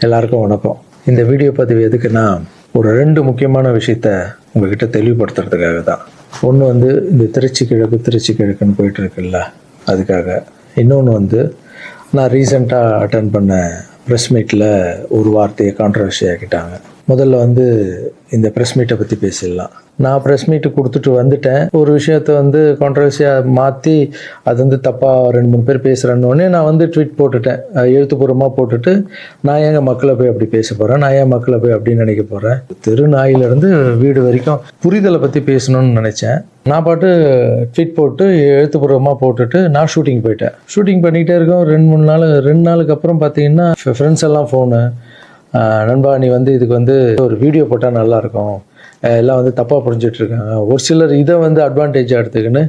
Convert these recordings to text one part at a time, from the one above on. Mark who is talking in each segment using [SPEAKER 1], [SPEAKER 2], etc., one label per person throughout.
[SPEAKER 1] எல்லாருக்கும் வணக்கம். இந்த வீடியோ பதிவு எதுக்குன்னா, ஒரு 2 முக்கியமான விஷயத்த உங்ககிட்ட தெளிவுபடுத்துறதுக்காக தான். ஒன்று இந்த திருச்சி கிழக்குன்னு போயிட்டு இருக்குல்ல, அதுக்காக. இன்னொன்று நான் ரீசெண்டாக அட்டன் பண்ண ப்ரெஸ் மீட்டில் ஒரு வார்த்தையை கான்ட்ரவர்சி ஆக்கிட்டாங்க. முதல்ல இந்த ப்ரெஸ் மீட்டை பற்றி பேசிடலாம். நான் ப்ரெஸ் மீட்டு கொடுத்துட்டு வந்துட்டேன். ஒரு விஷயத்த கான்ட்ரவர்சியாக மாற்றி அது தப்பாக 2-3 பேர் பேசுகிறேன்னொடனே நான் ட்வீட் போட்டுட்டேன், எழுத்துப்பூர்வமாக போட்டுட்டு, நான் ஏங்க மக்களை போய் அப்படி பேச போகிறேன், நான் ஏன் மக்களை போய் அப்படின்னு நினைக்க போகிறேன். தெரு நாயிலிருந்து வீடு வரைக்கும் புரிதலை பற்றி பேசணும்னு நினச்சேன். நான் பாட்டு ட்வீட் போட்டு எழுத்துப்பூர்வமாக போட்டுட்டு நான் ஷூட்டிங் போயிட்டேன். ஷூட்டிங் பண்ணிக்கிட்டே இருக்கோம். 2 நாளுக்கு அப்புறம் பார்த்தீங்கன்னா ஃப்ரெண்ட்ஸ் எல்லாம் ஃபோனு, நண்பா நீ இதுக்கு ஒரு வீடியோ போட்டால் நல்லாயிருக்கும், எல்லாம் தப்பாக புரிஞ்சிட்டு இருக்காங்க, ஒரு சிலர் இதை அட்வான்டேஜாக எடுத்துக்கின்னு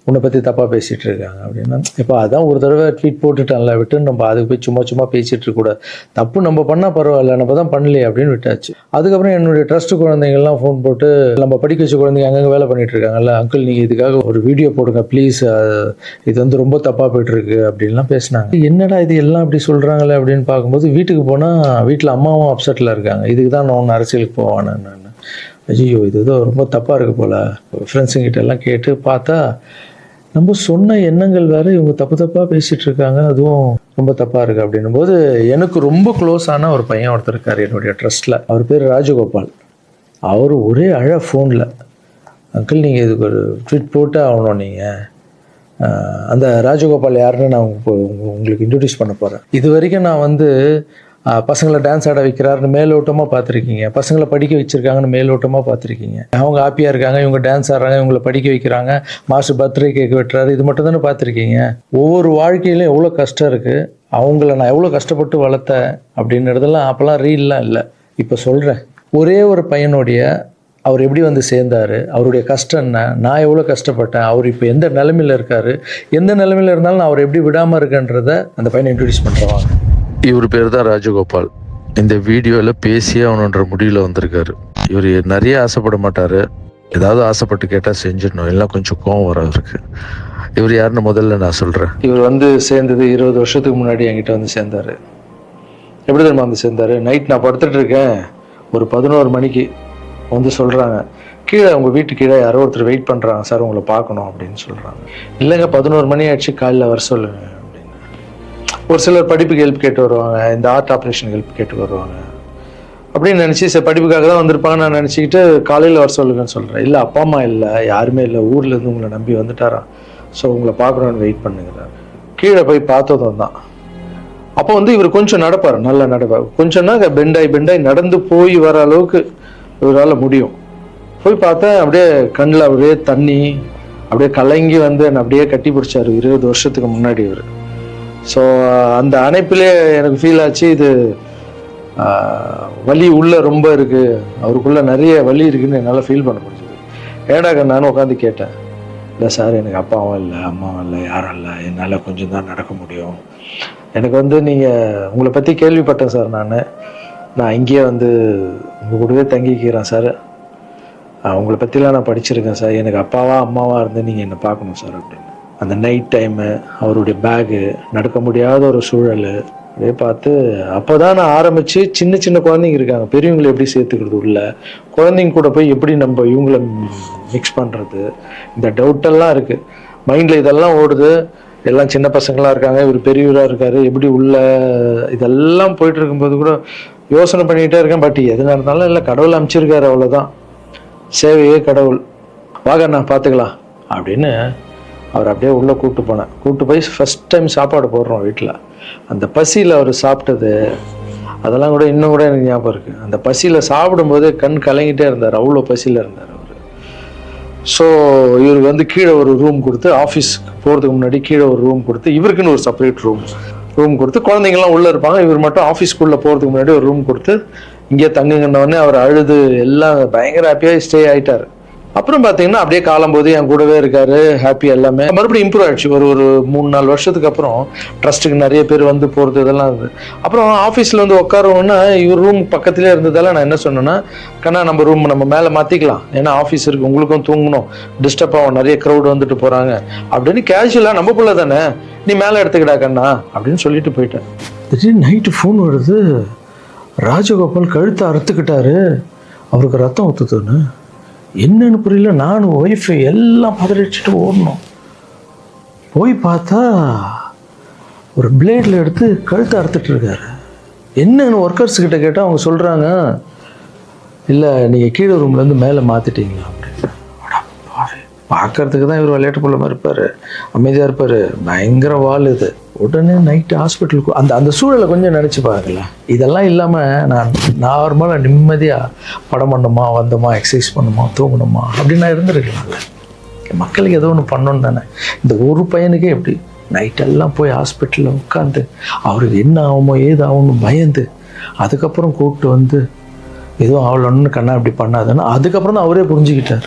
[SPEAKER 1] உன்னை பற்றி தப்பாக பேசிகிட்டு இருக்காங்க அப்படின்னா, இப்போ அதான் ஒரு தடவை ட்வீட் போட்டுட்டான்ல, விட்டு நம்ம அதுக்கு போய் சும்மா பேசிகிட்டு இருக்கக்கூடாது. தப்பு நம்ம பண்ணால் பரவாயில்ல, நம்ம தான் பண்ணலையே அப்படின்னு விட்டாச்சு. அதுக்கப்புறம் என்னுடைய ட்ரஸ்ட் குழந்தைங்கள்லாம் ஃபோன் போட்டு, நம்ம படிக்க வச்ச குழந்தைங்க அங்கங்கே வேலை பண்ணிகிட்டு இருக்காங்கல்ல, அங்கிள் நீங்கள் இதுக்காக ஒரு வீடியோ போடுங்க ப்ளீஸ், இது ரொம்ப தப்பாக போய்ட்டுருக்கு அப்படின்லாம் பேசினாங்க. என்னடா இது எல்லாம் அப்படி சொல்கிறாங்களே அப்படின்னு பார்க்கும்போது, வீட்டுக்கு போனால் வீட்டில் அம்மாவும் அப்செட்டில் இருக்காங்க. இதுக்கு தான் நான் ஒன்று அரசியலுக்கு போவானு. நான் ஐயோ இது ஏதோ ரொம்ப தப்பாக இருக்குது போல். ஃப்ரெண்ட்ஸுங்கிட்ட எல்லாம் கேட்டு பார்த்தா, நம்ம சொன்ன எண்ணங்கள் வேறு, இவங்க தப்பாக பேசிகிட்டு இருக்காங்க, அதுவும் ரொம்ப தப்பாக இருக்குது அப்படின்னும் போது, எனக்கு ரொம்ப க்ளோஸான ஒரு பையன் ஒருத்தர் இருக்கார் என்னுடைய ட்ரஸ்ட்டில். அவர் பேர் ராஜகோபால். அவர் ஒரே ஃபோனில், அங்கிள் நீங்கள் இதுக்கு ஒரு ட்வீட் போட்டு ஆகணும், நீங்கள் அந்த ராஜகோபால் யாருன்னு நான் உங்களுக்கு இன்ட்ரடியூஸ் பண்ண போகிறேன். இது வரைக்கும் நான் பசங்களை டான்ஸ் ஆட வைக்கிறாருன்னு மேலோட்டமாக பார்த்துருக்கீங்க, பசங்களை படிக்க வச்சுருக்காங்கன்னு மேலோட்டமாக பார்த்துருக்கீங்க, அவங்க ஹாப்பியாக இருக்காங்க, இவங்க டான்ஸ் ஆடுறாங்க, இவங்களை படிக்க வைக்கிறாங்க, மாஸ்டர் பர்த்டே கேக் வெட்டுறாரு, இது மட்டும் தானே பார்த்துருக்கீங்க. ஒவ்வொரு வாழ்க்கையிலும் எவ்வளோ கஷ்டம் இருக்குது, அவங்கள நான் எவ்வளோ கஷ்டப்பட்டு வளர்த்தேன் அப்படின்றதெல்லாம் அப்போல்லாம் ரீல்லாம் இல்லை. இப்போ சொல்கிறேன், ஒரே ஒரு பையனுடைய அவர் எப்படி சேர்ந்தார், அவருடைய கஷ்டம் என்ன, நான் எவ்வளோ கஷ்டப்பட்டேன், அவர் இப்போ எந்த நிலைமையில் இருக்கார், எந்த நிலைமையில் இருந்தாலும் நான் அவர் எப்படி விடாமல் இருக்கன்றதை அந்த பையனை இன்ட்ரடியூஸ் பண்ணுறவாங்க.
[SPEAKER 2] இவர் பேர் தான் ராஜகோபால். இந்த வீடியோவில் பேசியே அவனுன்ற முடிவில் வந்திருக்காரு. இவர் நிறைய ஆசைப்பட மாட்டார், ஏதாவது ஆசைப்பட்டு கேட்டால் செஞ்சிடணும், எல்லாம் கொஞ்சம் கோவம் வர அவருக்கு. இவர் யாருன்னு முதல்ல நான் சொல்கிறேன்.
[SPEAKER 1] இவர் சேர்ந்தது 20 வருஷத்துக்கு முன்னாடி என்கிட்ட சேர்ந்தார். எப்படி தெரியுமா சேர்ந்தார்? நைட் நான் படுத்துட்டு இருக்கேன், ஒரு 11 மணிக்கு சொல்கிறாங்க, கீழே உங்கள் வீட்டு கீழே யாரோ ஒருத்தர் வெயிட் பண்ணுறாங்க சார், உங்களை பார்க்கணும் அப்படின்னு சொல்கிறாங்க. இல்லைங்க 11 மணி ஆயிடுச்சு, காலையில் வர சொல்லுங்க அப்படின்னு. ஒரு சிலர் படிப்புக்கு ஹெல்ப் கேட்டு வருவாங்க, இந்த ஆர்ட் ஆப்ரேஷன் ஹெல்ப் கேட்டு வருவாங்க அப்படின்னு நினச்சி, சரி படிப்புக்காக தான் வந்திருப்பாங்க நான் நினச்சிக்கிட்டு காலையில் வர சொல்லுங்கன்னு சொல்கிறேன். இல்லை அப்பா அம்மா இல்லை, யாருமே இல்லை, ஊர்லேருந்து உங்களை நம்பி வந்துட்டாராம், ஸோ உங்களை பார்க்கணுன்னு வெயிட் பண்ணுங்கிறார். கீழே போய் பார்த்ததும் தான். அப்போ இவர் கொஞ்சம் நடப்பார், நல்லா நடப்பார். கொஞ்சம்னா பெண்டாய் நடந்து போய் வர அளவுக்கு இவரால் முடியும். போய் பார்த்தேன், அப்படியே கண்ணில் அப்படியே தண்ணி, அப்படியே கலங்கி என்னை அப்படியே கட்டி பிடிச்சாரு 20 வருஷத்துக்கு முன்னாடி இவர். ஸோ அந்த அணைப்பிலே எனக்கு ஃபீல் ஆச்சு, இது வலி உள்ள ரொம்ப இருக்குது, அவருக்குள்ளே நிறைய வலி இருக்குதுன்னு என்னால் ஃபீல் பண்ண முடிஞ்சது. ஏடாக நானும் உட்காந்து கேட்டேன், இல்லை சார் எனக்கு அப்பாவும் இல்லை அம்மாவும் இல்லை யாரும் இல்லை, என்னால் கொஞ்சம் தான் நடக்க முடியும், எனக்கு நீங்கள் உங்களை பற்றி கேள்விப்பட்டேன் சார், நான் இங்கேயே உங்கள் கூடவே தங்கிக்கிறேன் சார், உங்களை பற்றிலாம் நான் படிச்சிருக்கேன் சார், எனக்கு அப்பாவா அம்மாவா இருந்து நீங்கள் என்னை பார்க்கணும் சார் அப்படின்னு. அந்த நைட் டைமு, அவருடைய பேகு, நடக்க முடியாத ஒரு சூழல் அப்படியே பார்த்து, அப்போ தான் நான் ஆரம்பித்து சின்ன குழந்தைங்க இருக்காங்க, பெரியவங்களை எப்படி சேர்த்துக்கிறது உள்ள, குழந்தைங்க கூட போய் எப்படி நம்ம இவங்கள மிக்ஸ் பண்ணுறது, இந்த டவுட்டெல்லாம் இருக்குது மைண்டில், இதெல்லாம் ஓடுது. எல்லாம் சின்ன பசங்களாக இருக்காங்க, இவர் பெரியவராக இருக்கார், எப்படி உள்ள இதெல்லாம் போயிட்டு இருக்கும்போது கூட யோசனை பண்ணிக்கிட்டே இருக்கேன். பட் எது நடந்தாலும் இல்லை, கடவுள் அமைச்சிருக்காரு, அவ்வளோதான், சேவையே கடவுள், வாங்க நான் பார்த்துக்கலாம் அப்படின்னு அவர் அப்படியே உள்ளே கூப்பிட்டு போய் ஃபஸ்ட் டைம் சாப்பாடு போடுறோம் வீட்டில். அந்த பசியில் அவர் சாப்பிட்டது அதெல்லாம் கூட இன்னும் கூட எனக்கு ஞாபகம் இருக்குது. அந்த பசியில் சாப்பிடும்போது கண் கலங்கிட்டே இருந்தார், அவ்வளோ பசியில் இருந்தார் அவர். ஸோ இவருக்கு கீழே ஒரு ரூம் கொடுத்து, ஆஃபீஸ்க்கு போகிறதுக்கு முன்னாடி கீழே ஒரு ரூம் கொடுத்து, இவருக்குன்னு ஒரு செப்பரேட் ரூம் கொடுத்து, குழந்தைங்கள்லாம் உள்ளே இருப்பாங்க, இவர் மட்டும் ஆஃபீஸ்க்குள்ளே போகிறதுக்கு முன்னாடி ஒரு ரூம் கொடுத்து இங்கே தங்குங்கன்னொடனே அவர் அழுது எல்லாம் பயங்கர ஹாப்பியாக ஸ்டே ஆகிட்டார். அப்புறம் பார்த்தீங்கன்னா அப்படியே காலம்போது என் கூடவே இருக்காரு, ஹாப்பி, எல்லாமே மறுபடியும் இம்ப்ரூவ் ஆயிடுச்சு. ஒரு 3-4 வருஷத்துக்கு அப்புறம் ட்ரஸ்ட்டுக்கு நிறைய பேர் போகிறது இதெல்லாம் இருந்தது. அப்புறம் ஆஃபீஸில் உட்காருவோன்னா இவர் ரூம் பக்கத்துலேயே இருந்ததால் நான் என்ன சொன்னேன்னா, கண்ணா நம்ம ரூம் நம்ம மேலே மாற்றிக்கலாம், ஏன்னா ஆஃபீஸ் இருக்குது, உங்களுக்கும் தூங்கணும், டிஸ்டர்ப் ஆகும், நிறைய க்ரௌட் வந்துட்டு போகிறாங்க அப்படின்னு கேஷுவலாக, நம்ம பிள்ளை தானே, நீ மேலே எடுத்துக்கிடா கண்ணா அப்படின்னு சொல்லிட்டு போயிட்டேன். திடீர்னு நைட்டு ஃபோன் வருது, ராஜகோபால் கழுத்தை அறுத்துக்கிட்டாரு, அவருக்கு ரத்தம் ஊற்றுதுன்னு. என்னன்னு புரியல. நானும் ஒய்ஃபு எல்லாம் பதறிச்சுட்டு ஓடணும். போய் பார்த்தா ஒரு பிளேடில் எடுத்து கழுத்தை அறுத்துட்டு இருக்காரு. என்னன்னு ஒர்க்கர்ஸ் கிட்ட கேட்டால் அவங்க சொல்கிறாங்க, இல்லை நீங்கள் கீழே ரூம்லேருந்து மேலே மாற்றிட்டீங்களா அப்படின்னு. பார்க்கறதுக்கு தான் இவர் விளையாட்டு போல மாதிரி இருப்பார், அமைதியாக இருப்பார், பயங்கர வால் இது. உடனே நைட்டு ஹாஸ்பிட்டலுக்கு அந்த சூழலை கொஞ்சம் நினச்சி பாருங்கள. இதெல்லாம் இல்லாமல் நான் நார்மலாக நிம்மதியாக படம் பண்ணணுமா, வந்தோமா, எக்ஸசைஸ் பண்ணணுமா, தூங்கணுமா அப்படின்னு நான் இருந்திருக்கலாம்ல. மக்களுக்கு ஏதோ ஒன்று பண்ணணும் தானே. இந்த ஒரு பையனுக்கே எப்படி நைட்டெல்லாம் போய் ஹாஸ்பிட்டலில் உட்காந்து அவருக்கு என்ன ஆகுமோ ஏது ஆகும்னு பயந்து, அதுக்கப்புறம் கூப்பிட்டு வந்து எதுவும் ஆகலன்னு கண்ணா இப்படி பண்ணாதுன்னு அதுக்கப்புறம் தான் அவரே புரிஞ்சுக்கிட்டார்.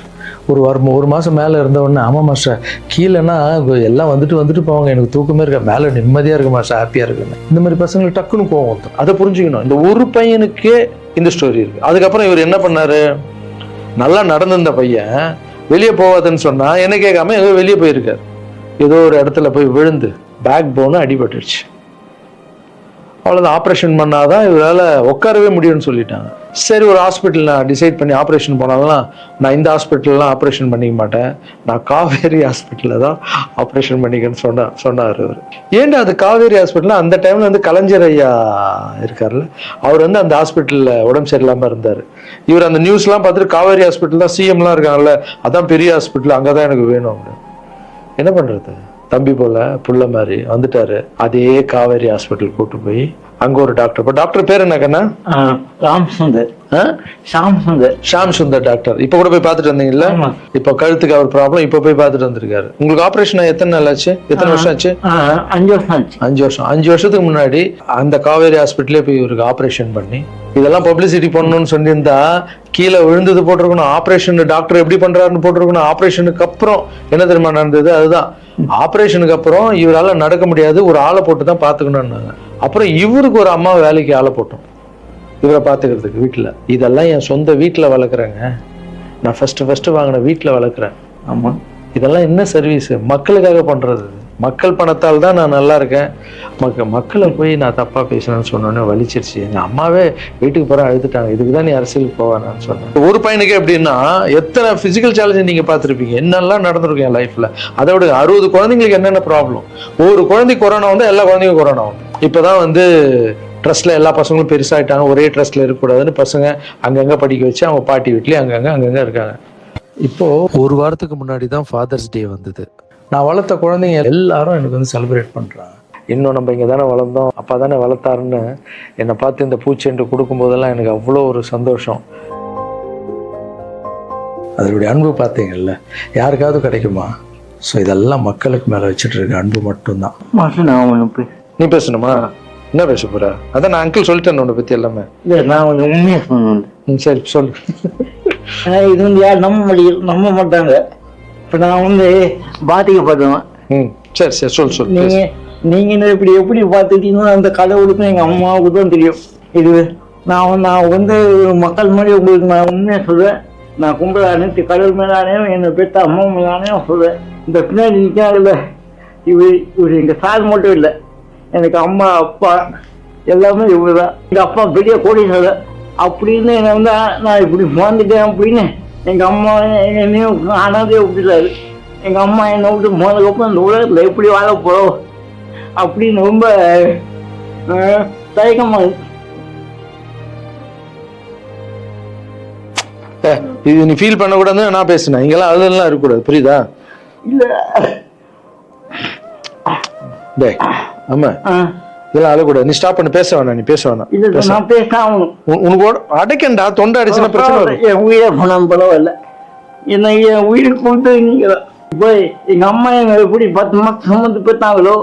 [SPEAKER 1] ஒரு மாதம் மேலே இருந்தவொடனே, ஆமாம் மாஸ்டர் கீழேன்னா எல்லாம் வந்துட்டு போவாங்க, எனக்கு தூக்கமே இருக்க, மேலே நிம்மதியாக இருக்கு மாஸ்டர், ஹாப்பியாக இருக்குன்னு. இந்த மாதிரி பசங்களுக்கு டக்குன்னு கோவம் வந்துடும். அதை புரிஞ்சுக்கணும். இந்த ஒரு பையனுக்கே இந்த ஸ்டோரி இருக்குது. அதுக்கப்புறம் இவர் என்ன பண்ணார், நல்லா நடந்திருந்த பையன் வெளியே போவாதுன்னு சொன்னால் என்ன கேட்காம ஏதோ வெளியே போயிருக்காரு. ஏதோ ஒரு இடத்துல போய் விழுந்து பேக் போனு அடிபட்டுருச்சு. அவ்வளோதான், ஆப்ரேஷன் பண்ணாதான் இவரால் உட்காரவே முடியும்னு சொல்லிட்டாங்க. சரி, ஒரு ஹாஸ்பிட்டல் நான் டிசைட் பண்ணி ஆப்ரேஷன் போனாலும் நான் இந்த ஹாஸ்பிட்டல்லாம் ஆப்ரேஷன் பண்ணிக்க மாட்டேன், நான் காவேரி ஹாஸ்பிட்டலில் தான் ஆப்ரேஷன் பண்ணிக்கன்னு சொன்னார் அவர். ஏன்டா அது காவேரி ஹாஸ்பிட்டலில் அந்த டைமில் வந்து கலைஞர் ஐயா இருக்கார்ல, அவர் வந்து அந்த ஹாஸ்பிட்டலில் உடம்பு சரியில்லாமல் இருந்தார். இவர் அந்த நியூஸ்லாம் பார்த்துட்டு காவேரி ஹாஸ்பிட்டல் தான் சிஎம்லாம் இருக்காங்கல்ல, அதான் பெரிய ஹாஸ்பிட்டல், அங்கே தான் எனக்கு வேணும் அப்படின்னு. என்ன பண்ணுறது, தம்பி போல புள்ள மாதிரி வந்துட்டாரு. அதே காவேரி ஹாஸ்பிட்டல் கூட்டு போய் அங்க ஒரு டாக்டர், இப்போ டாக்டர் பேர் என்ன கண்ணா? ஷாம் சுந்தர் டாக்டர். இப்ப கூட போய் பார்த்துட்டு வந்தீங்கல்ல, இப்ப கழுத்துக்கு அவர் ப்ராப்ளம், இப்ப போய் பார்த்துட்டு வந்திருக்காரு. உங்களுக்கு ஆபரேஷன் எத்தனை நாள் ஆச்சு, எத்தனை வருஷம் ஆச்சு?
[SPEAKER 3] 5 வருஷம் ஆச்சு.
[SPEAKER 1] 5 வருஷத்துக்கு முன்னாடி அந்த காவேரி ஹாஸ்பிட்டலே போய் இவருக்கு ஆபரேஷன் பண்ணி, இதெல்லாம் பப்ளிசிட்டி பண்ணணும்னு சொல்லியிருந்தா கீழே விழுந்தது போட்டிருக்கணும், ஆபரேஷன் டாக்டர் எப்படி பண்றாருன்னு போட்டிருக்கணும். ஆபரேஷனுக்கு அப்புறம் என்ன தெரியுமா நடந்தது, அதுதான் ஆபரேஷனுக்கு அப்புறம் இவரால் நடக்க முடியாது, ஒரு ஆளை போட்டு தான் பார்த்துக்கணும்னாங்க. அப்புறம் இவருக்கு ஒரு அம்மா வேலைக்கு ஆளை போட்டோம் இவரை பார்த்துக்கிறதுக்கு வீட்டில். இதெல்லாம் என் சொந்த வீட்டில் வளர்க்குறேங்க, நான் ஃபர்ஸ்ட் வாங்கின வீட்டில் வளர்க்குறேன். ஆமாம், இதெல்லாம் என்ன சர்வீஸு, மக்களுக்காக பண்ணுறது. மக்கள் பணத்தால் தான் நான் நல்லா இருக்கேன். மக்களை போய் நான் தப்பாக பேசுனேன்னு சொன்னோன்னே வலிச்சிருச்சு. எங்கள் அம்மாவே வீட்டுக்கு போகிறேன் அழுதுட்டாங்க, இதுக்கு தான் நீ அரசியலுக்கு போவானான்னு சொன்னேன். ஒரு பையனுக்கு எப்படின்னா எத்தனை ஃபிசிக்கல் சேலஞ்சு நீங்கள் பார்த்துருப்பீங்க, என்னெல்லாம் நடந்திருக்கும் என் லைஃப்பில். அதை விட 60 குழந்தைங்களுக்கு என்னென்ன ப்ராப்ளம். ஒரு குழந்தைக்கு கொரோனா வந்து எல்லா குழந்தைக்கும் கொரோனா வந்து. இப்போ தான் வந்து ட்ரஸ்ட்ல எல்லா பசங்களும் பெருசாகிட்டாங்க, ஒரே ட்ரஸ்ட்ல இருக்கக்கூடாதுன்னு பசங்க அங்கங்கே படிக்க வச்சு அவங்க பாட்டி வீட்லேயே அங்கங்கே இருக்காங்க. இப்போது ஒரு வாரத்துக்கு முன்னாடி தான் ஃபாதர்ஸ் டே வந்தது. நான் வளர்த்த குழந்தைங்க எல்லாரும் எனக்கு வந்து செலிப்ரேட் பண்ணுறாங்க. இன்னும் நம்ம இங்கே தானே வளர்ந்தோம், அப்பா தானே வளர்த்தாருன்னு என்னை பார்த்து இந்த பூச்செண்டு கொடுக்கும்போதெல்லாம் எனக்கு அவ்வளோ ஒரு சந்தோஷம். அதனுடைய அன்பு பார்த்தீங்கல்ல, யாருக்காவது கிடைக்குமா? ஸோ இதெல்லாம் மக்களுக்கு மேலே வச்சுட்டு இருக்க அன்பு மட்டும்தான். நீ பேசணுமா? என்ன பேச போற? அதான் நான் அங்கிள் சொல்லிட்டேன் உன்னை பற்றி எல்லாமே.
[SPEAKER 3] இல்லை, நான் கொஞ்சம் உண்மையாக சொன்னேன்.
[SPEAKER 1] சரி சொல்லு.
[SPEAKER 3] இது வந்து யார் நம்ப மாட்டாங்க. இப்போ நான் வந்து பாதிக்கப்பட்டவன்.
[SPEAKER 1] சரி சொல்லு.
[SPEAKER 3] நீங்க எப்படி பார்த்துட்டீங்கன்னா அந்த கடவுளுக்கும் எங்க அம்மாவுக்கு தான் தெரியும். இது நான் வந்து மக்கள் மாதிரி உங்களுக்கு நான் உண்மையாக சொல்றேன். நான் கும்பல அனைத்து கடவுள் மேலானேயும் என்னை பெற்ற அம்மா மேலானேயும் சொல்றேன். இந்த பின்னாடி நிற்காதுல்ல, இவர் எங்க சார் மட்டும் இல்லை, எனக்கு அம்மா அப்பா எல்லாமே இவர் தான். எங்கள் அப்பா பெரிய கோடீஸ்வரர் அப்படின்னு என்னை வந்து நான் இப்படி வாழ்ந்துட்டேன் அப்படின்னு எங்கள் அம்மா என்னையும் அனாதையை விட்டுட்டாரு. எங்கள் அம்மா என்னை விட்டு போனதுக்கப்புறம் இந்த உலகத்தில் எப்படி வாழ போகிறோம் அப்படின்னு ரொம்ப தயக்கமாக இருக்கு.
[SPEAKER 1] இது நீ ஃபீல் பண்ணக்கூடாதுன்னு நான் பேசினேன். இங்கெல்லாம் அதெல்லாம் இருக்கக்கூடாது, புரியுதா?
[SPEAKER 3] இல்லை
[SPEAKER 1] டே ஆமா, இதெல்லாம் அழக்கூடாது. நீ ஸ்டாப் பண்ணி பேச வேணாம், நீ பேச வேணாம்.
[SPEAKER 3] நான் பேச ஆகணும்.
[SPEAKER 1] உனக்கு அடைக்கண்டா, தொண்டை அடிச்சுன்னா பிரச்சனை வரும்.
[SPEAKER 3] என் உயிரை போனாலும் பரவாயில்ல, என்ன என் உயிருக்கு கொடுத்து நீங்க இப்போ எங்க அம்மா எங்க எப்படி 10 மாதம் சுமந்து பெற்றாங்களோ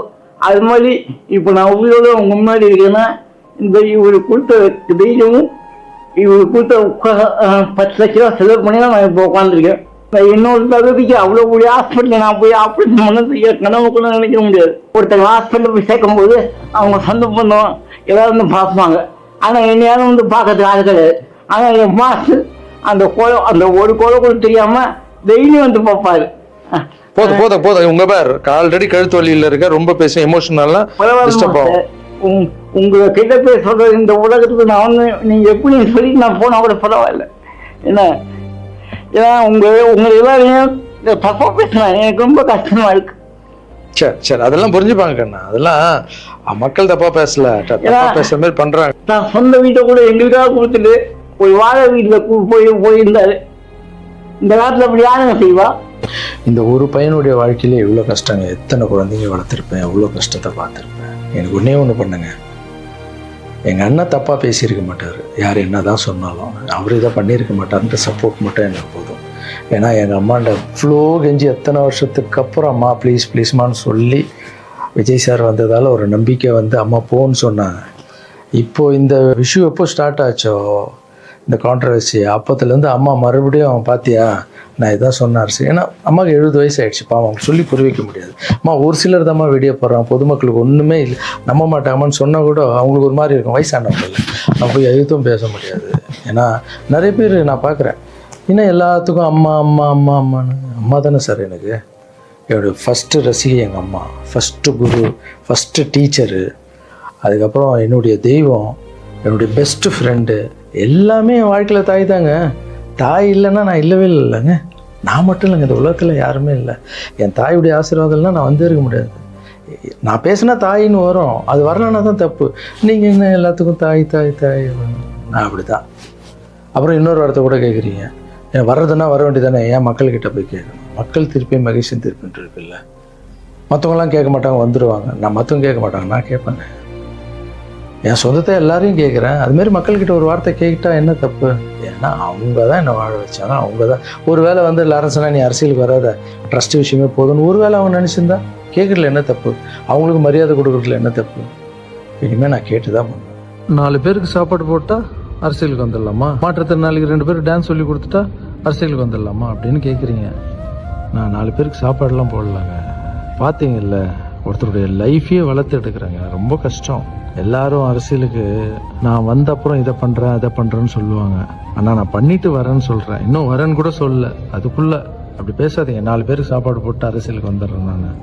[SPEAKER 3] அது மாதிரி இப்போ நான் உயிரோட உங்க முன்னாடி இருக்கேன்னா இந்த இவரு கொடுத்த தைரியமும் இவரு கொடுத்த 10 லட்ச ரூபா செலவு பண்ணி தான் நான் இப்போ உட்காந்துருக்கேன். இன்னொரு தகுதிக்கு அவ்வளோ கூடிய ஹாஸ்பிட்டல் நான் போய் ஆப்ரேஷன் பண்ணது கனவுக்குள்ள நினைக்க முடியாது. ஒருத்தங்க ஹாஸ்பிட்டல் போய் சேர்க்கும் போது அவங்க சொந்த பண்ணோம் ஏதாவது வந்து பார்ப்பாங்க, ஆனால் என்னையாலும் வந்து பார்க்கறதுக்கு ஆள் கிடையாது. ஆனால் என் மாசு அந்த ஒரு கோலை கூட தெரியாம டெய்லி வந்து பார்ப்பாரு.
[SPEAKER 1] போதும் உங்க பேர் ஆல்ரெடி கழுத்து வலியில இருக்க, ரொம்ப பேச எமோஷனல்லாம் டிஸ்டர்ப் ஆகும்.
[SPEAKER 3] உங்களை கிட்ட போய் சொல்றது இந்த உலகத்துக்கு நான் வந்து நீங்க எப்படி சொல்லி நான் போனா கூட பரவாயில்ல. ஏன்னா உங்களை எல்லாரையும் தப்பா பேசுறேன், எனக்கு ரொம்ப கஷ்டமா இருக்கு.
[SPEAKER 1] சரி சரி, அதெல்லாம் புரிஞ்சுப்பாங்க கண்ணா. அதெல்லாம் மக்கள் தப்பா பேசல, தப்பா பேசுற மாதிரி பண்றாங்க.
[SPEAKER 3] நான் சொந்த வீட்டை கூட எங்களுக்காக கொடுத்துட்டு ஒரு வாழை வீட்டுல போயிருந்தாரு. இந்த காலத்துல அப்படி யாருங்க செய்வா?
[SPEAKER 1] இந்த ஒரு பையனுடைய வாழ்க்கையில எவ்வளவு கஷ்டங்க, எத்தனை குழந்தைங்க வளர்த்துருப்பேன், எவ்வளவு கஷ்டத்தை பார்த்துருப்பேன். எனக்கு ஒன்னே ஒண்ணு பண்ணுங்க, எங்க அண்ணன் தப்பா பேசியிருக்க மாட்டாரு, யார் என்னதான் சொன்னாலும் அவரு இதை பண்ணியிருக்க மாட்டாருன்ற சப்போர்ட் மட்டும் எனக்கு போதும். ஏன்னா எங்கள் அம்மாண்ட இவ்வளோ கெஞ்சி எத்தனை வருஷத்துக்கு அப்புறம் அம்மா ப்ளீஸ் ப்ளீஸ்மான்னு சொல்லி விஜய் சார் வந்ததால் ஒரு நம்பிக்கை வந்து அம்மா போன்னு சொன்னாங்க. இப்போது இந்த விஷயம் எப்போ ஸ்டார்ட் ஆச்சோ இந்த கான்ட்ரவர்சி, அப்போத்துலேருந்து அம்மா மறுபடியும் பார்த்தியா நான் இதான் சொன்னார். ஏன்னா அம்மாவுக்கு 70 வயசு ஆகிடுச்சுப்பா, அவங்க சொல்லி புரிய வைக்க முடியாது. அம்மா ஒரு சிலர் தான் வீடியோ போடுறான், பொதுமக்களுக்கு ஒன்றுமே இல்லை நம்ப மாட்டாங்கம்மான்னு சொன்னால் கூட அவங்களுக்கு ஒரு மாதிரி இருக்கும். வயசானவங்க நான் போய் எழுத்தும் பேச முடியாது. ஏன்னா நிறைய பேர் நான் பார்க்குறேன், இன்னும் எல்லாத்துக்கும் அம்மா அம்மா அம்மா அம்மான்னு. அம்மா தானே சார் எனக்கு என்னுடைய ஃபஸ்ட்டு ரசிகை, எங்கள் அம்மா ஃபஸ்ட்டு குரு, ஃபஸ்ட்டு டீச்சரு, அதுக்கப்புறம் என்னுடைய தெய்வம், என்னுடைய பெஸ்ட்டு ஃப்ரெண்டு, எல்லாமே என் வாழ்க்கையில் தாய் தாங்க. தாய் இல்லைன்னா நான் இல்லவே இல்லைங்க. நான் மட்டும் இல்லைங்க, இந்த உலகத்தில் யாருமே இல்லை. என் தாயுடைய ஆசீர்வாதம்னா நான் வந்து இருக்க முடியாது. நான் பேசினா தாயின்னு வரும், அது வரலன்னா தான் தப்பு. நீங்கள் என்ன எல்லாத்துக்கும் தாய் தாய் தாய், நான் அப்படி தான். அப்புறம் இன்னொரு வார்த்தை கூட கேட்குறீங்க, ஏன் வர்றதுன்னா வர வேண்டியதானே, ஏன் மக்கள்கிட்ட போய் கேட்கணும்? மக்கள் திருப்பி மகிழ்ச்சியும் திருப்பின்ட்டு இருக்குல்ல. மற்றவங்களாம் கேட்க மாட்டாங்க, வந்துடுவாங்க. நான் மற்றவங்க கேட்க மாட்டாங்க, நான் கேட்பேன். என் சொந்தத்தை எல்லாரையும் கேட்குறேன். அதுமாரி மக்கள்கிட்ட ஒரு வார்த்தை கேட்டா என்ன தப்பு? ஏன்னா அவங்க தான் என்னை வாழ வச்சாங்க, அவங்க தான். ஒரு வேளை வந்து லாரன்ஸ்னா நீ அரசியலுக்கு வராத, ட்ரஸ்ட் விஷயமே போதும்னு ஒரு வேளை அவங்க நினச்சிருந்தா கேட்குறதுல என்ன தப்பு? அவங்களுக்கு மரியாதை கொடுக்குறதுல என்ன தப்பு? இனிமேல் நான் கேட்டு தான் பண்ணுவேன். 4 பேருக்கு சாப்பாடு போட்டால் அரசியலுக்கு வந்துடலாமா? மாற்றுத்திறனாளிக்கு 2 பேருக்கு டான்ஸ் சொல்லி கொடுத்துட்டா அரசியலுக்கு வந்துடலாமா அப்படின்னு கேட்குறீங்க. நான் 4 பேருக்கு சாப்பாடுலாம் போடலாங்க. பார்த்தீங்கல்ல, ஒருத்தருடைய லைஃபையே வளர்த்து எடுக்கிறாங்க, ரொம்ப கஷ்டம். எல்லாரும் அரசியலுக்கு நான் வந்த அப்புறம் இதை பண்ணுறேன் அதை பண்ணுறேன்னு சொல்லுவாங்க. ஆனால் நான் பண்ணிட்டு வரேன்னு சொல்கிறேன், இன்னும் வரேன்னு கூட சொல்லல. அதுக்குள்ளே அப்படி பேசாதீங்க. 4 பேருக்கு சாப்பாடு போட்டு அரசியலுக்கு வந்துடுறேன். நான்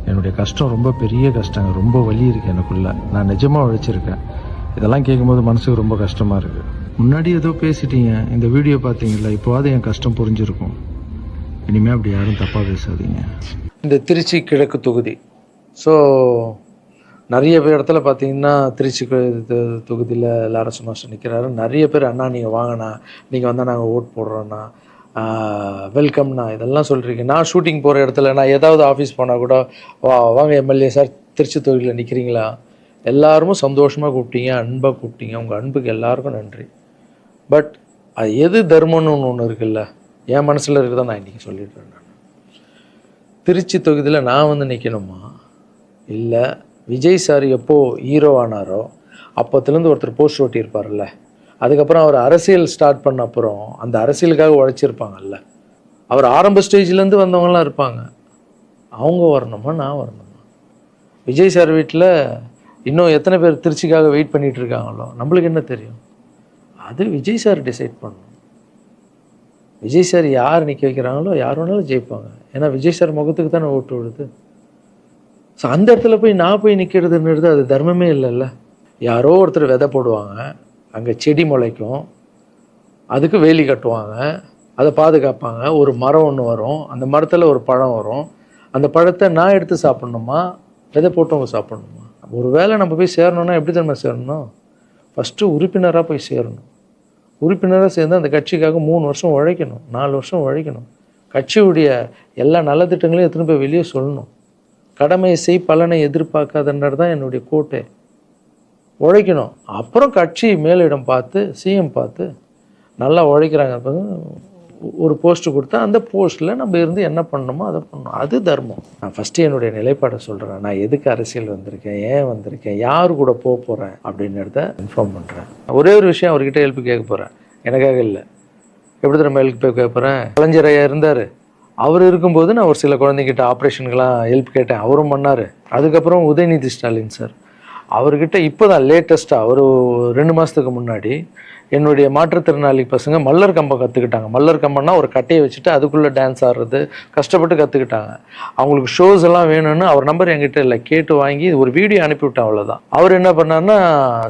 [SPEAKER 1] என்னுடைய கஷ்டம் ரொம்ப பெரிய கஷ்டங்க, ரொம்ப வலி இருக்குது எனக்குள்ளே. நான் நிஜமாக உழைச்சிருக்கேன். இதெல்லாம் கேட்கும்போது மனசுக்கு ரொம்ப கஷ்டமாக இருக்குது. முன்னாடி ஏதோ பேசிட்டீங்க, இந்த வீடியோ பார்த்தீங்களா, இப்போவாது என் கஷ்டம் புரிஞ்சிருக்கும். இனிமேல் அப்படி யாரும் தப்பாக பேசாதீங்க. இந்த திருச்சி கிழக்கு தொகுதி, ஸோ நிறைய பேர் இடத்துல பார்த்தீங்கன்னா திருச்சி தொகுதியில் லாரன்ஸ் மாஸ்டர் நிற்கிறாரு. நிறைய பேர் அண்ணா நீங்கள் வாங்கண்ணா, நீங்கள் வந்தால் நாங்கள் ஓட் போடுறோண்ணா, வெல்கம்ண்ணா இதெல்லாம் சொல்கிறீங்க. நான் ஷூட்டிங் போகிற இடத்துல நான் ஏதாவது ஆஃபீஸ் போனால் கூட வாங்க எம்எல்ஏ சார் திருச்சி தொகுதியில் நிற்கிறீங்களா, எல்லாருமே சந்தோஷமாக கூப்பிட்டீங்க, அன்பாக கூப்பிட்டீங்க. உங்கள் அன்புக்கு எல்லாருக்கும் நன்றி. பட் அது எது தர்மம்னு ஒன்று இருக்குல்ல, என் மனசில் இருக்குதான் நான் இன்றைக்கி சொல்லிடுறேன். நான் திருச்சி தொகுதியில் நான் வந்து நிற்கணுமா, இல்லை விஜய் சார் எப்போது ஹீரோ ஆனாரோ அப்போத்துலேருந்து ஒருத்தர் போஸ்ட் ஓட்டியிருப்பார்ல, அதுக்கப்புறம் அவர் அரசியல் ஸ்டார்ட் பண்ண அப்புறம் அந்த அரசியலுக்காக உழைச்சிருப்பாங்கல்ல, அவர் ஆரம்ப ஸ்டேஜ்லேருந்து வந்தவங்களாம் இருப்பாங்க, அவங்க வரணுமா நான் வரணுமா? விஜய் சார் வீட்டில் இன்னும் எத்தனை பேர் திருச்சிக்காக வெயிட் பண்ணிகிட்டு இருக்காங்களோ நம்மளுக்கு என்ன தெரியும்? அது விஜய் சார் டிசைட் பண்ணணும். விஜய் சார் யார் நிற்க வைக்கிறாங்களோ யார் வேணாலும் ஜெயிப்பாங்க. ஏன்னா விஜய் சார் முகத்துக்கு தானே ஓட்டு விடுது. ஸோ அந்த இடத்துல போய் நான் போய் நிற்கிறதுன்றது அது தர்மமே இல்லைல்ல. யாரோ ஒருத்தர் விதை போடுவாங்க, அங்கே செடி முளைக்கும், அதுக்கு வேலி கட்டுவாங்க, அதை பாதுகாப்பாங்க. ஒரு மரம் ஒன்று வரும், அந்த மரத்தில் ஒரு பழம் வரும், அந்த பழத்தை நான் எடுத்து சாப்பிட்ணுமா, விதை போட்டவங்க சாப்பிட்ணுமா? ஒரு வேளை நம்ம போய் சேரணும்னா எப்படி நம்ம சேரணும்? ஃபஸ்ட்டு உறுப்பினராக போய் சேரணும். உறுப்பினராக சேர்ந்து அந்த கட்சிக்காக 3 வருஷம் உழைக்கணும், 4 வருஷம் உழைக்கணும். கட்சியுடைய எல்லா நலத்திட்டங்களையும் எத்தனை போய் வெளியே சொல்லணும். கடமையை செய் பலனை எதிர்பார்க்காதன்றது தான் என்னுடைய கோட்டை. உழைக்கணும். அப்புறம் கட்சி மேலிடம் பார்த்து சிஎம் பார்த்து நல்லா உழைக்கிறாங்க ஒரு போஸ்ட்டு கொடுத்தா அந்த போஸ்ட்டில் நம்ம இருந்து என்ன பண்ணணுமோ அதை பண்ணணும். அது தர்மம். நான் ஃபஸ்ட்டு என்னுடைய நிலைப்பாடை சொல்கிறேன். நான் எதுக்கு அரசியல் வந்திருக்கேன், ஏன் வந்திருக்கேன், யார் கூட போக போகிறேன் அப்படின்றத இன்ஃபார்ம் பண்ணுறேன். ஒரே ஒரு விஷயம் அவர்கிட்ட ஹெல்ப் கேட்க போகிறேன், எனக்காக இல்லை. எப்படி நம்ம ஹெல்ப் கேட்க போகிறேன்? கலைஞர் ஐயா இருந்தார், அவர் இருக்கும்போது நான் ஒரு சில குழந்தைங்கிட்ட ஆப்ரேஷனுக்கெல்லாம் ஹெல்ப் கேட்டேன், அவரும் பண்ணார். அதுக்கப்புறம் உதயநிதி ஸ்டாலின் சார், அவர்கிட்ட இப்போ தான் லேட்டஸ்ட்டாக ஒரு 2 மாதத்துக்கு முன்னாடி என்னுடைய மாற்றுத்திறனாளி பசங்க மல்லர் கம்பம் கற்றுக்கிட்டாங்க. மல்லர் கம்பம்னா ஒரு கட்டையை வச்சுட்டு அதுக்குள்ளே டான்ஸ் ஆடுறது கஷ்டப்பட்டு கற்றுக்கிட்டாங்க. அவங்களுக்கு ஷோஸ் எல்லாம் வேணும்னு அவர் நம்பர் என்கிட்ட இல்லை, கேட்டு வாங்கி ஒரு வீடியோ அனுப்பிவிட்டேன், அவ்வளோதான். அவர் என்ன பண்ணார்னா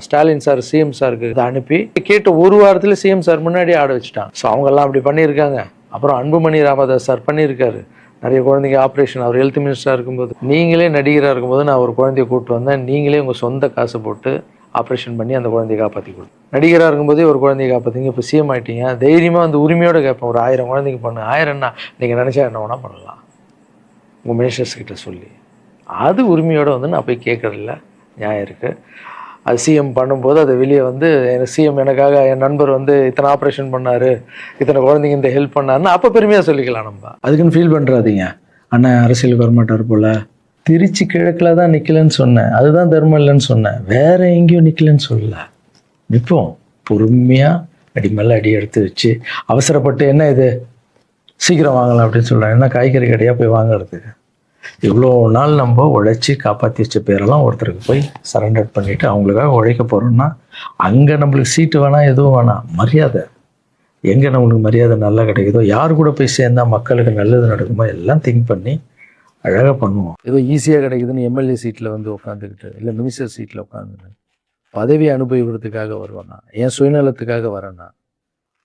[SPEAKER 1] ஸ்டாலின் சார் சிஎம் சாருக்கு இதை அனுப்பி கேட்டு ஒரு வாரத்தில் சிஎம் சார் முன்னாடி ஆட வச்சுட்டாங்க. ஸோ அவங்கெல்லாம் அப்படி பண்ணியிருக்காங்க. அப்புறம் அன்புமணி ராமதாஸ் சார் பண்ணியிருக்காரு. நிறைய குழந்தைங்க ஆப்ரேஷன், அவர் ஹெல்த் மினிஸ்டராக இருக்கும்போது, நீங்களே நடிகராக இருக்கும்போது நான் ஒரு குழந்தைய கூப்பிட்டு வந்தேன், நீங்களே உங்கள் சொந்த காசு போட்டு ஆப்ரேஷன் பண்ணி அந்த குழந்தைய காப்பாற்றி கொடுத்து, நடிகராக இருக்கும்போதே ஒரு குழந்தைய காப்பாற்றிங்க. இப்போ சிஎம் ஆகிட்டீங்க, தைரியமாக வந்து உரிமையோடு கேட்பேன், ஒரு 1000 குழந்தைக்கு பண்ணு. 1000 நீங்கள் நினச்சா என்ன வேணால் பண்ணலாம் உங்கள் மினிஸ்டர்ஸ் கிட்ட சொல்லி. அது உரிமையோடு வந்து நான் போய் கேட்குறதில்ல, நியாயம் இருக்குது. அது சிஎம் பண்ணும்போது அதை வெளியே வந்து சிஎம் எனக்காக என் நண்பர் வந்து இத்தனை ஆப்ரேஷன் பண்ணார், இத்தனை குழந்தைங்க இந்த ஹெல்ப் பண்ணாருன்னு அப்போ பெருமையாக சொல்லிக்கலாம். நம்ம அதுக்குன்னு ஃபீல் பண்ணுறாதீங்க. அண்ணன் அரசியலுக்கு வரமாட்டார் போல். திருச்சி கிழக்கில் தான் நிற்கலன்னு சொன்னேன், அதுதான் தர்மம் இல்லைன்னு சொன்னேன், வேற எங்கேயும் நிற்கலன்னு சொல்லல. நிற்போம் பொறுமையாக, அடி மேலே அடி எடுத்து வச்சு, அவசரப்பட்டு என்ன இது சீக்கிரம் வாங்கலாம் அப்படின்னு சொல்கிறேன். என்ன காய்கறி கடையாக போய் வாங்குறதுக்கு? இவ்வளோ நாள் நம்ம உழைச்சி காப்பாற்றி வச்ச பேரெல்லாம் ஒருத்தருக்கு போய் சரண்டர் பண்ணிவிட்டு அவங்களுக்காக உழைக்க போகிறோம்னா, அங்கே நம்மளுக்கு சீட்டு வேணாம், எதுவும் வேணாம், மரியாதை. எங்கே நம்மளுக்கு மரியாதை நல்லா கிடைக்குதோ, யார் கூட போய் சேர்ந்தா மக்களுக்கு நல்லது நடக்குமோ எல்லாம் திங்க் பண்ணி அழகாக பண்ணுவோம். ஏதோ ஈஸியாக கிடைக்குதுன்னு எம்எல்ஏ சீட்டில் வந்து உட்காந்துக்கிட்டு, இல்லை மினிஸ்டர் சீட்டில் உட்காந்துட்டு பதவி அனுபவிக்கிறதுக்காக வருவானா, என் சுயநலத்துக்காக வரேனா,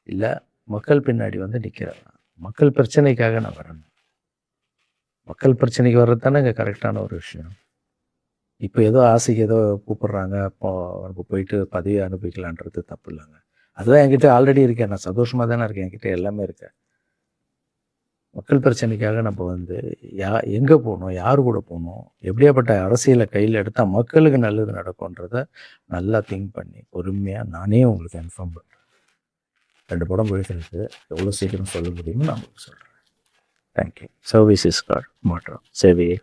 [SPEAKER 1] இல்லை மக்கள் பின்னாடி வந்து நிற்கிறேன்னா, மக்கள் பிரச்சனைக்காக நான் வரேன். மக்கள் பிரச்சனைக்கு வர்றது தானே இங்கே கரெக்டான ஒரு விஷயம். இப்போ ஏதோ ஆசைக்கு ஏதோ கூப்பிட்றாங்க, அப்போ நம்ம போயிட்டு பதவியை அனுபவிக்கலான்றது தப்பு இல்லைங்க. அதுதான் என்கிட்ட ஆல்ரெடி இருக்கேன், நான் சந்தோஷமாக தானே இருக்கேன், என்கிட்ட எல்லாமே இருக்கேன். மக்கள் பிரச்சனைக்காக நம்ம வந்து எங்கே போகணும், யார் கூட போகணும், எப்படியாப்பட்ட அரசியலை கையில் எடுத்தால் மக்களுக்கு நல்லது நடக்கும்ன்றத நல்லா திங்க் பண்ணி பொறுமையாக நானே உங்களுக்கு இன்ஃபார்ம் பண்ணுறேன். 2 படம் போயிட்டு எவ்வளோ சீக்கிரம் சொல்ல முடியுமோ நான் உங்களுக்கு சொல்கிறேன். தேங்க்யூ. சர்வீஸ் இஸ் காட் மாற்றம் சேவையை